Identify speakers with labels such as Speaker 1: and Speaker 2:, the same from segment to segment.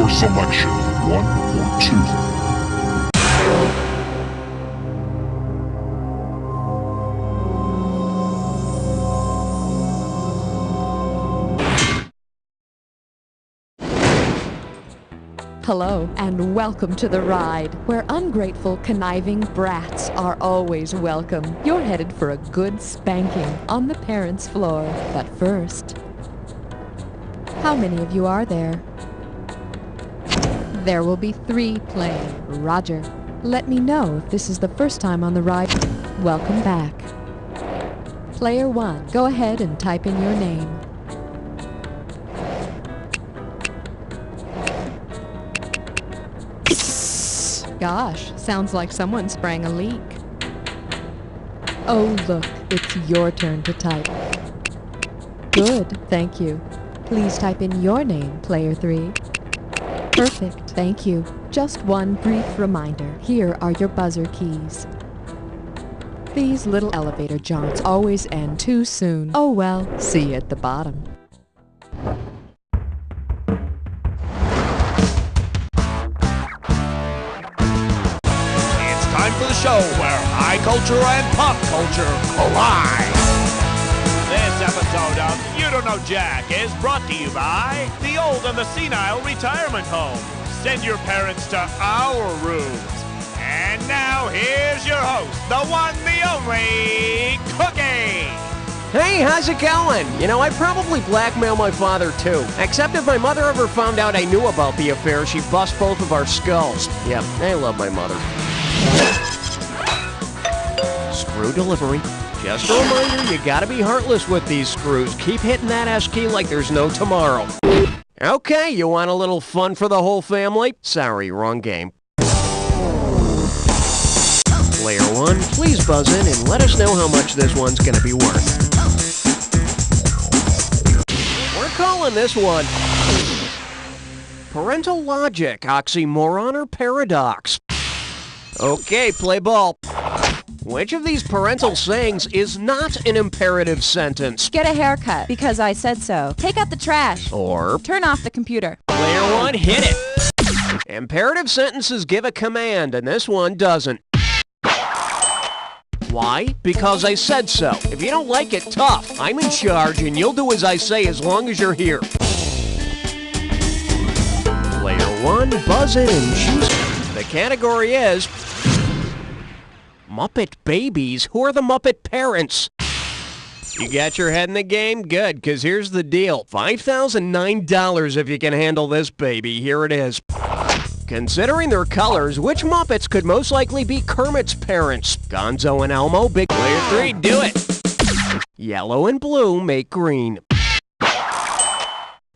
Speaker 1: Your selection, 1 or 2.
Speaker 2: Hello, and welcome to the ride, where ungrateful, conniving brats are always welcome. You're headed for a good spanking on the parents' floor. But first, how many of you are there? There will be 3 playing. Roger. Let me know if this is the first time on the ride. Welcome back. Player 1, go ahead and type in your name. Gosh, sounds like someone sprang a leak. Oh, look, it's your turn to type. Good, thank you. Please type in your name, player 3. Perfect, thank you. Just one brief reminder. Here are your buzzer keys. These little elevator jaunts always end too soon. Oh well, see you at the bottom.
Speaker 3: For the show where high culture and pop culture collide. This episode of You Don't Know Jack is brought to you by the Old and the Senile Retirement Home. Send your parents to our rooms. And now here's your host, the one, the only, Cookie.
Speaker 4: Hey, how's it going? You know, I'd probably blackmail my father too. Except if my mother ever found out I knew about the affair, she'd bust both of our skulls. Yeah, I love my mother. Screw delivery. Just a reminder, you gotta be heartless with these screws. Keep hitting that S key like there's no tomorrow. Okay, you want a little fun for the whole family? Sorry, wrong game. Player 1, please buzz in and let us know how much this one's gonna be worth. We're calling this one Parental Logic, Oxymoron, or Paradox. Okay, play ball. Which of these parental sayings is not an imperative sentence?
Speaker 5: Get a haircut, because I said so. Take out the trash.
Speaker 4: Or
Speaker 5: turn off the computer.
Speaker 4: Player 1, hit it. Imperative sentences give a command, and this one doesn't. Why? Because I said so. If you don't like it, tough. I'm in charge, and you'll do as I say as long as you're here. Player 1, buzz in and choose. The category is Muppet babies. Who are the Muppet parents? You got your head in the game? Good, because here's the deal. $5,009 if you can handle this baby. Here it is. Considering their colors, which Muppets could most likely be Kermit's parents? Gonzo and Elmo, big player 3, do it. Yellow and blue make green.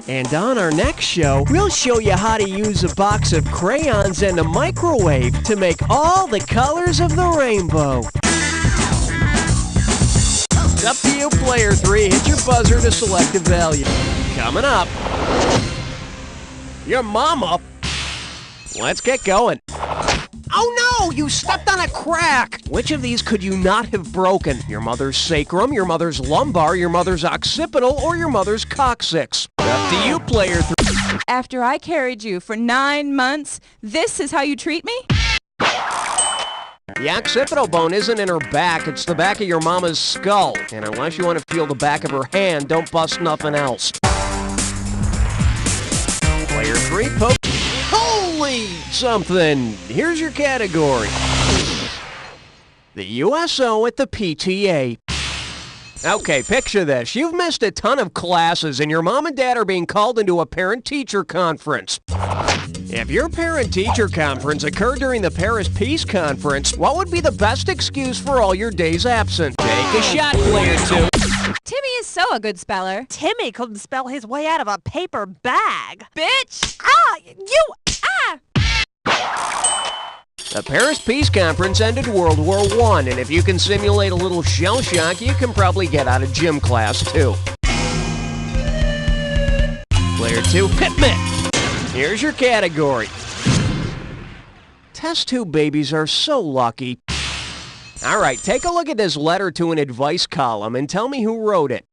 Speaker 4: And on our next show, we'll show you how to use a box of crayons and a microwave to make all the colors of the rainbow. It's up to you, player 3. Hit your buzzer to select a value. Coming up, your mama. Let's get going. Oh no, you stepped on a crack! Which of these could you not have broken? Your mother's sacrum, your mother's lumbar, your mother's occipital, or your mother's coccyx? Up to you, player 3.
Speaker 5: After I carried you for 9 months, this is how you treat me?
Speaker 4: The occipital bone isn't in her back, it's the back of your mama's skull. And unless you want to feel the back of her hand, don't bust nothing else. Player 3, poke. Holy something! Here's your category. The USO at the PTA. Okay, picture this. You've missed a ton of classes and your mom and dad are being called into a parent-teacher conference. If your parent-teacher conference occurred during the Paris Peace Conference, what would be the best excuse for all your days absent? Take a shot, player 2.
Speaker 5: Timmy is so a good speller.
Speaker 6: Timmy couldn't spell his way out of a paper bag.
Speaker 5: Bitch!
Speaker 4: The Paris Peace Conference ended World War I, and if you can simulate a little shell shock, you can probably get out of gym class, too. Player 2, Pitman. Here's your category. Test tube babies are so lucky. All right, take a look at this letter to an advice column and tell me who wrote it.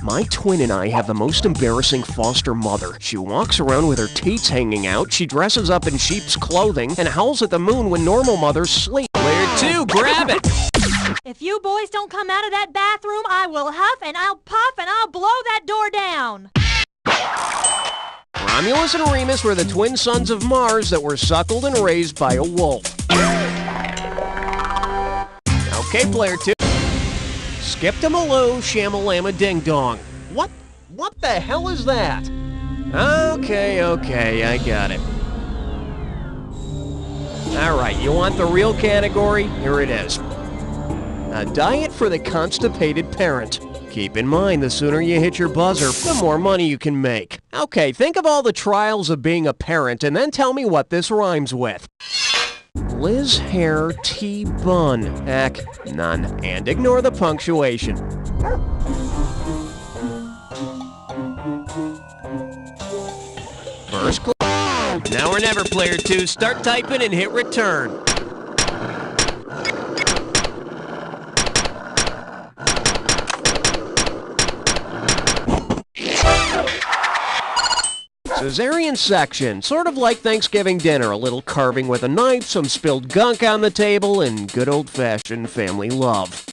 Speaker 4: My twin and I have the most embarrassing foster mother. She walks around with her teats hanging out, she dresses up in sheep's clothing, and howls at the moon when normal mothers sleep. Player 2, grab it!
Speaker 6: If you boys don't come out of that bathroom, I will huff and I'll puff and I'll blow that door down.
Speaker 4: Romulus and Remus were the twin sons of Mars that were suckled and raised by a wolf. Okay, player 2. Skip-to-maloo, shamalama ding-dong. What the hell is that? Okay, I got it. Alright, you want the real category? Here it is. A diet for the constipated parent. Keep in mind, the sooner you hit your buzzer, the more money you can make. Okay, think of all the trials of being a parent and then tell me what this rhymes with. Liz Hair T Bun. Heck, none. And ignore the punctuation. First clue. Now or never, player 2. Start typing and hit return. Cesarean section, sort of like Thanksgiving dinner, a little carving with a knife, some spilled gunk on the table, and good old-fashioned family love.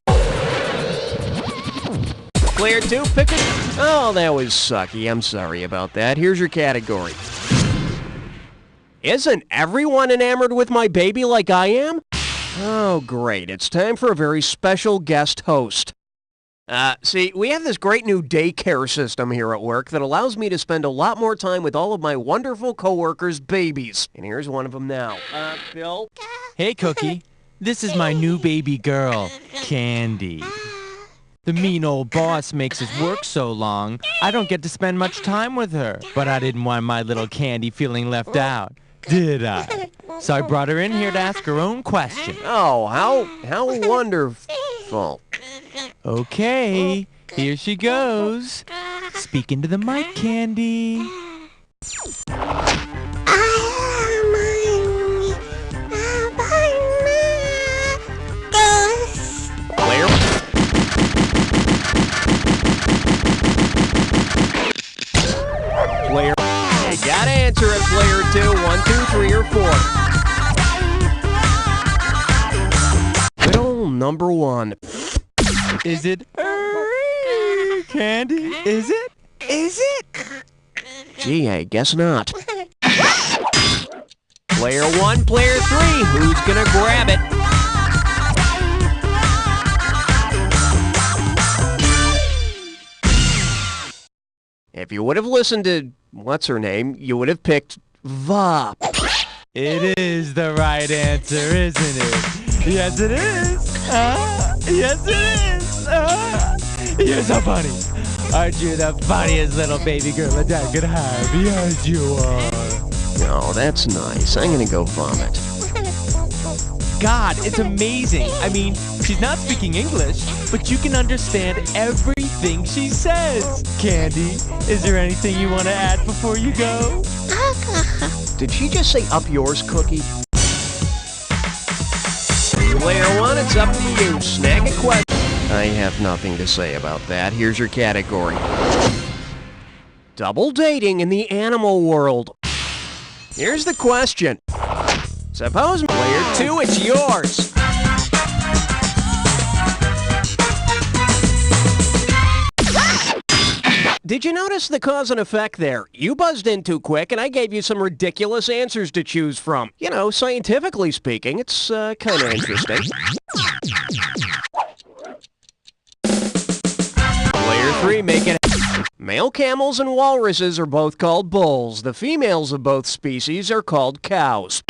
Speaker 4: Player 2, pick it. Oh, that was sucky. I'm sorry about that. Here's your category. Isn't everyone enamored with my baby like I am? Oh, great. It's time for a very special guest host. See, we have this great new daycare system here at work that allows me to spend a lot more time with all of my wonderful coworkers' babies. And here's one of them now. Bill?
Speaker 7: Hey, Cookie. This is my new baby girl, Candy. The mean old boss makes us work so long, I don't get to spend much time with her. But I didn't want my little Candy feeling left out, did I? So I brought her in here to ask her own question.
Speaker 4: Oh, how wonderful.
Speaker 7: Okay, here she goes. Speak into the mic, Candy.
Speaker 4: Player. Player. You gotta answer it, player 2. 1, 2, 3, or 4. Riddle number 1.
Speaker 7: Is it Candy? Is it? Is it?
Speaker 4: Gee, I guess not. Player 1, player 3. Who's gonna grab it? If you would have listened to what's her name, you would have picked Va.
Speaker 7: It is the right answer, isn't it? Yes, it is. Yes, it is. You're so funny. Aren't you the funniest little baby girl a dad could have? Yes, you are.
Speaker 4: Oh, that's nice. I'm gonna go vomit.
Speaker 7: God, it's amazing. I mean, she's not speaking English, but you can understand everything she says. Candy, is there anything you want to add before you go?
Speaker 4: Did she just say up yours, Cookie? Player 1, it's up to you. Snag a question. I have nothing to say about that. Here's your category. Double dating in the animal world. Here's the question. Suppose player 2, it's yours. Did you notice the cause and effect there? You buzzed in too quick, and I gave you some ridiculous answers to choose from. You know, scientifically speaking, it's kind of interesting. Player 3, make it. Male camels and walruses are both called bulls. The females of both species are called cows.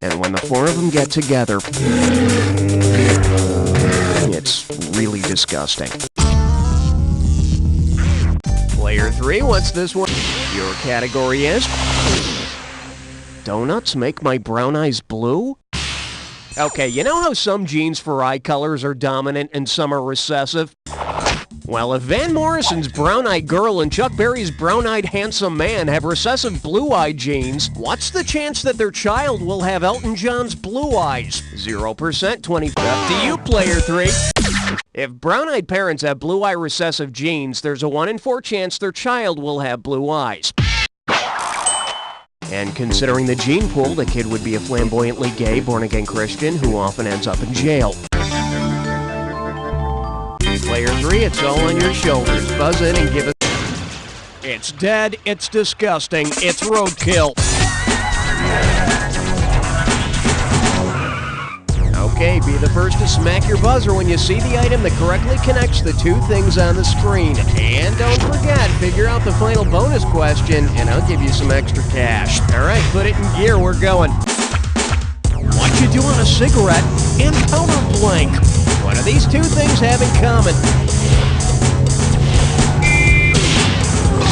Speaker 4: And when the 4 of them get together, it's really disgusting. Player 3, what's this one? Your category is... Donuts make my brown eyes blue? Okay, you know how some genes for eye colors are dominant and some are recessive? Well, if Van Morrison's brown-eyed girl and Chuck Berry's brown-eyed handsome man have recessive blue-eye genes, what's the chance that their child will have Elton John's blue eyes? 0%, 20. Up to you, player 3. If brown-eyed parents have blue-eye recessive genes, there's a 1 in 4 chance their child will have blue eyes. And considering the gene pool, the kid would be a flamboyantly gay, born-again Christian who often ends up in jail. Player 3, it's all on your shoulders. Buzz in and give us... It's dead, it's disgusting, it's roadkill. Okay, be the first to smack your buzzer when you see the item that correctly connects the two things on the screen. And don't forget, figure out the final bonus question, and I'll give you some extra cash. Alright, put it in gear, we're going. What you do on a cigarette and powder blank? What do these two things have in common?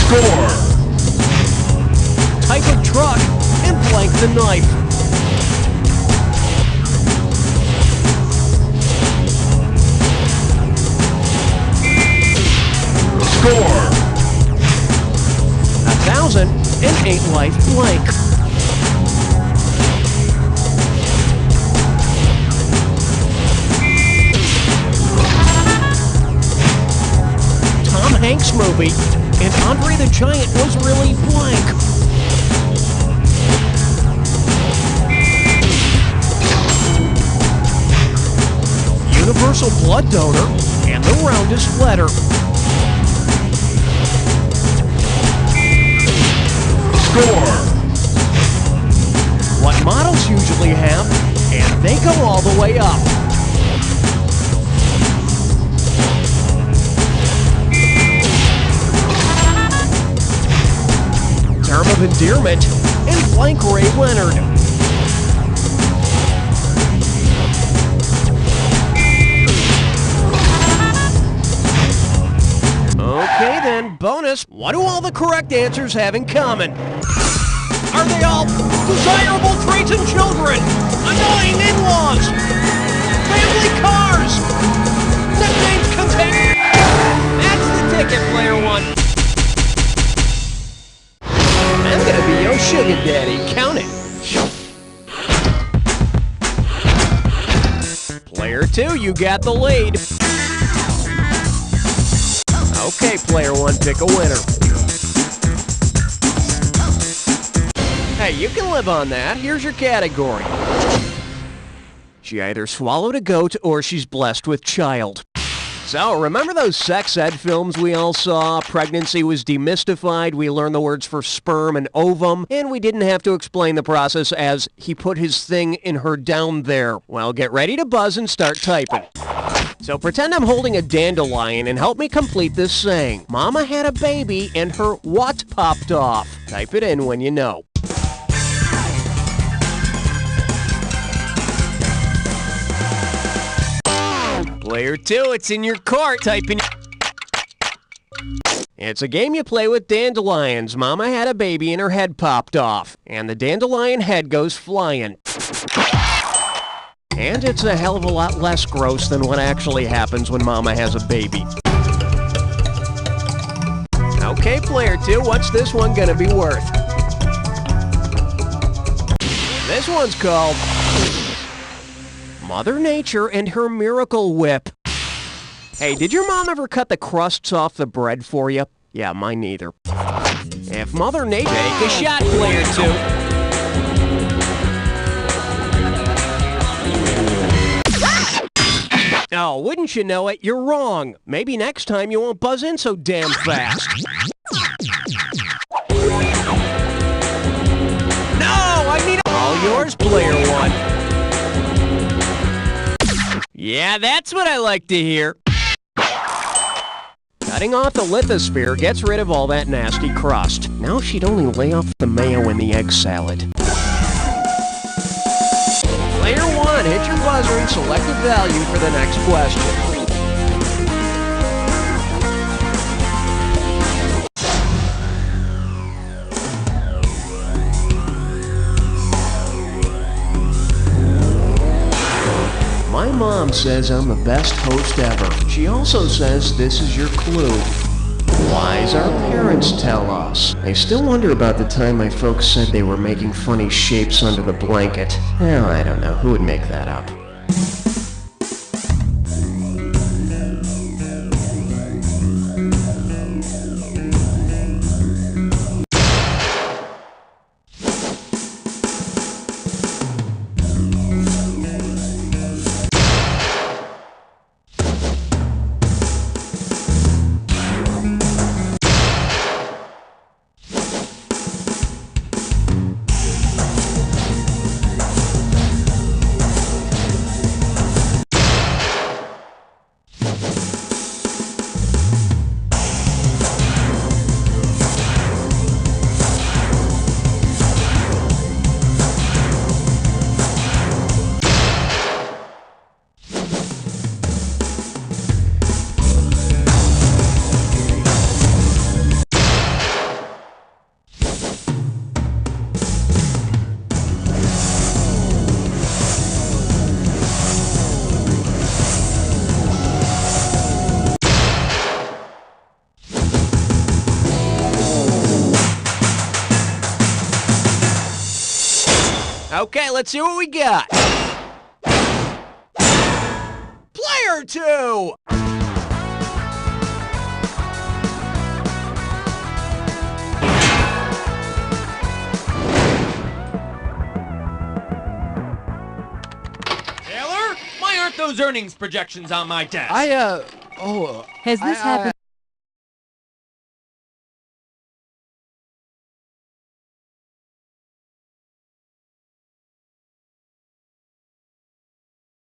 Speaker 1: Score!
Speaker 4: Type of truck and blank the knife.
Speaker 1: Score!
Speaker 4: 1,008 life blank. Tom Hanks movie, and Andre the Giant was really blank. Universal blood donor, and the roundest letter.
Speaker 1: Score!
Speaker 4: What models usually have, and they go all the way up. Term of endearment, and blank Ray Leonard. Okay then, bonus. What do all the correct answers have in common? Are they all desirable traits in children? Annoying in-laws? Family cars? Nicknames contain... That's the ticket, player 1. I'm gonna be your sugar daddy. Count it. Player 2, you got the lead. Okay, player 1, pick a winner. Hey, you can live on that. Here's your category. She either swallowed a goat or she's blessed with child. So, remember those sex ed films we all saw? Pregnancy was demystified, we learned the words for sperm and ovum, and we didn't have to explain the process as he put his thing in her down there. Well, get ready to buzz and start typing. So pretend I'm holding a dandelion and help me complete this saying. Mama had a baby and her what popped off? Type it in when you know. Player 2, it's in your cart. Type in... It's a game you play with dandelions. Mama had a baby and her head popped off. And the dandelion head goes flying. And it's a hell of a lot less gross than what actually happens when Mama has a baby. Okay, player 2, what's this one gonna be worth? This one's called... Mother Nature and her Miracle Whip. Hey, did your mom ever cut the crusts off the bread for you? Yeah, mine neither. If Mother Nature... Take a shot, player 2. Oh, wouldn't you know it? You're wrong. Maybe next time you won't buzz in so damn fast. No, I need... All yours, player 1. Yeah, that's what I like to hear. Cutting off the lithosphere gets rid of all that nasty crust. Now she'd only lay off the mayo and the egg salad. Player 1, hit your buzzer and select a value for the next question. My mom says I'm the best host ever. She also says this is your clue. Lies our parents tell us. I still wonder about the time my folks said they were making funny shapes under the blanket. Well, I don't know. Who would make that up? Okay, let's see what we got. Player 2!
Speaker 7: Taylor, why aren't those earnings projections on my desk?
Speaker 2: Has this happened?